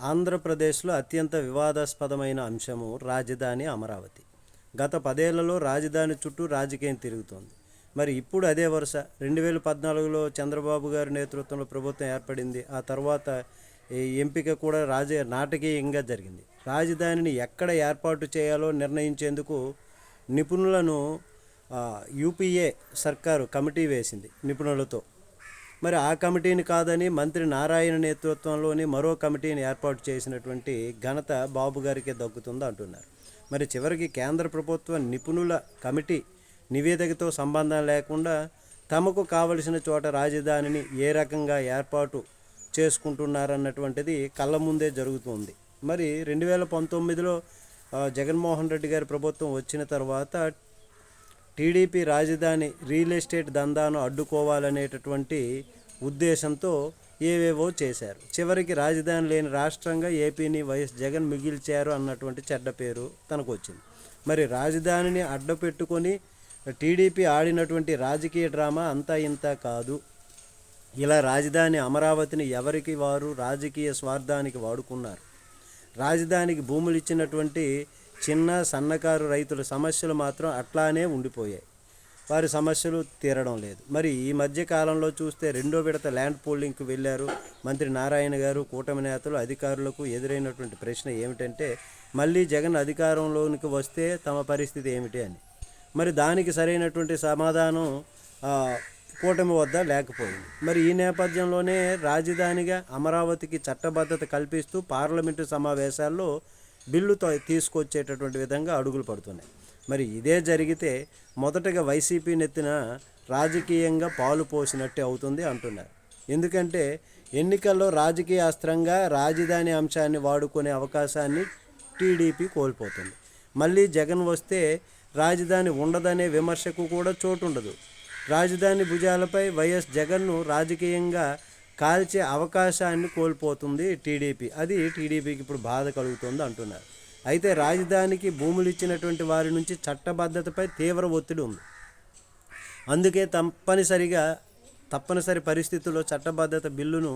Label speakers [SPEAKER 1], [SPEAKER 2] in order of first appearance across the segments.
[SPEAKER 1] ఆంధ్రప్రదేశ్లో అత్యంత వివాదాస్పదమైన అంశము రాజధాని అమరావతి. గత 10 ఏళ్లలో రాజధాని చుట్టూ రాజకీయం తిరుగుతోంది. మరి ఇప్పుడు అదే వరుస 2014లో చంద్రబాబు గారి నేతృత్వంలో ప్రభుత్వం ఏర్పడింది. ఆ తర్వాత ఈ ఎంపిక కూడా నాటకీయంగా జరిగింది. రాజధానిని ఎక్కడ ఏర్పాటు చేయాలో నిర్ణయించేందుకు నిపుణులను యూపీఏ సర్కారు కమిటీ వేసింది నిపుణులతో. మరి ఆ కమిటీని కాదని మంత్రి నారాయణ నేతృత్వంలోని మరో కమిటీని ఏర్పాటు చేసినటువంటి ఘనత బాబు గారికే దక్కుతుంది అంటున్నారు. మరి చివరికి కేంద్ర ప్రభుత్వ నిపుణుల కమిటీ నివేదికతో సంబంధం లేకుండా తమకు కావలసిన చోట రాజధానిని ఏ రకంగా ఏర్పాటు చేసుకుంటున్నారన్నటువంటిది కళ్ళ ముందే జరుగుతుంది. మరి 2019లో జగన్మోహన్ రెడ్డి గారి ప్రభుత్వం వచ్చిన తర్వాత టీడీపీ రాజధాని రియల్ ఎస్టేట్ దందాను అడ్డుకోవాలనేటటువంటి ఉద్దేశంతో ఏవేవో చేశారు. చివరికి రాజధాని లేని రాష్ట్రంగా ఏపీని వైఎస్ జగన్ మిగిల్చారు అన్నటువంటి చెడ్డ పేరు తనకు వచ్చింది. మరి రాజధానిని అడ్డపెట్టుకొని టీడీపీ ఆడినటువంటి రాజకీయ డ్రామా అంతా ఇంత కాదు. ఇలా రాజధాని అమరావతిని ఎవరికి వారు రాజకీయ స్వార్థానికి వాడుకున్నారు. రాజధానికి భూములు ఇచ్చినటువంటి చిన్న సన్నకారు రైతుల సమస్యలు మాత్రం అట్లానే ఉండిపోయాయి. వారి సమస్యలు తీరడం లేదు. మరి ఈ మధ్య కాలంలో చూస్తే 2వ విడత ల్యాండ్ పూలింగ్కి వెళ్ళారు మంత్రి నారాయణ గారు. కూటమి నేతలు అధికారులకు ఎదురైనటువంటి ప్రశ్న ఏమిటంటే మళ్ళీ జగన్ అధికారంలోనికి వస్తే తమ పరిస్థితి ఏమిటి అని. మరి దానికి సరైనటువంటి సమాధానం కూటమి వద్ద లేకపోయింది. మరి ఈ నేపథ్యంలోనే రాజధానిగా అమరావతికి చట్టబద్ధత కల్పిస్తూ పార్లమెంటు సమావేశాల్లో బిల్లు తీసుకొచ్చేటటువంటి విధంగా అడుగులు పడుతున్నాయి. మరి ఇదే జరిగితే మొదటగా వైసీపీ నెత్తిన రాజకీయంగా పాలు పోసినట్టే అవుతుంది అంటున్నారు. ఎందుకంటే ఎన్నికల్లో రాజకీయ అస్త్రంగా రాజధాని అంశాన్ని వాడుకునే అవకాశాన్ని టీడీపీ కోల్పోతుంది. మళ్ళీ జగన్ వస్తే రాజధాని ఉండదనే విమర్శకు కూడా చోటు ఉండదు. రాజధాని భుజాలపై వైఎస్ జగన్ను రాజకీయంగా కాల్చే అవకాశాన్ని కోల్పోతుంది టీడీపీ. అది టీడీపీకి ఇప్పుడు బాధ కలుగుతుంది అంటున్నారు. అయితే రాజధానికి భూములు ఇచ్చినటువంటి వారి నుంచి చట్టబద్ధతపై తీవ్ర ఒత్తిడి ఉంది. అందుకే తప్పనిసరి పరిస్థితుల్లో చట్టబద్ధత బిల్లును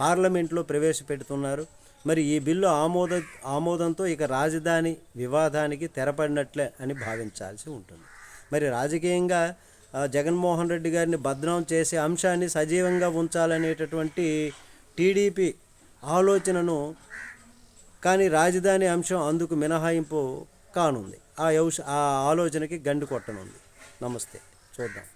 [SPEAKER 1] పార్లమెంట్లో ప్రవేశపెడుతున్నారు. మరి ఈ బిల్లు ఆమోదంతో ఇక రాజధాని వివాదానికి తెరపడినట్లే అని భావించాల్సి ఉంటుంది. మరి రాజకీయంగా జగన్మోహన్ రెడ్డి గారిని బద్నాం చేసే అంశాన్ని సజీవంగా ఉంచాలనేటటువంటి టీడీపీ ఆలోచనను కానీ రాజధాని అంశం అందుకు మినహాయింపు కానుంది. ఆ ఆలోచనకి గండి కొట్టనుంది. నమస్తే, చూద్దాం.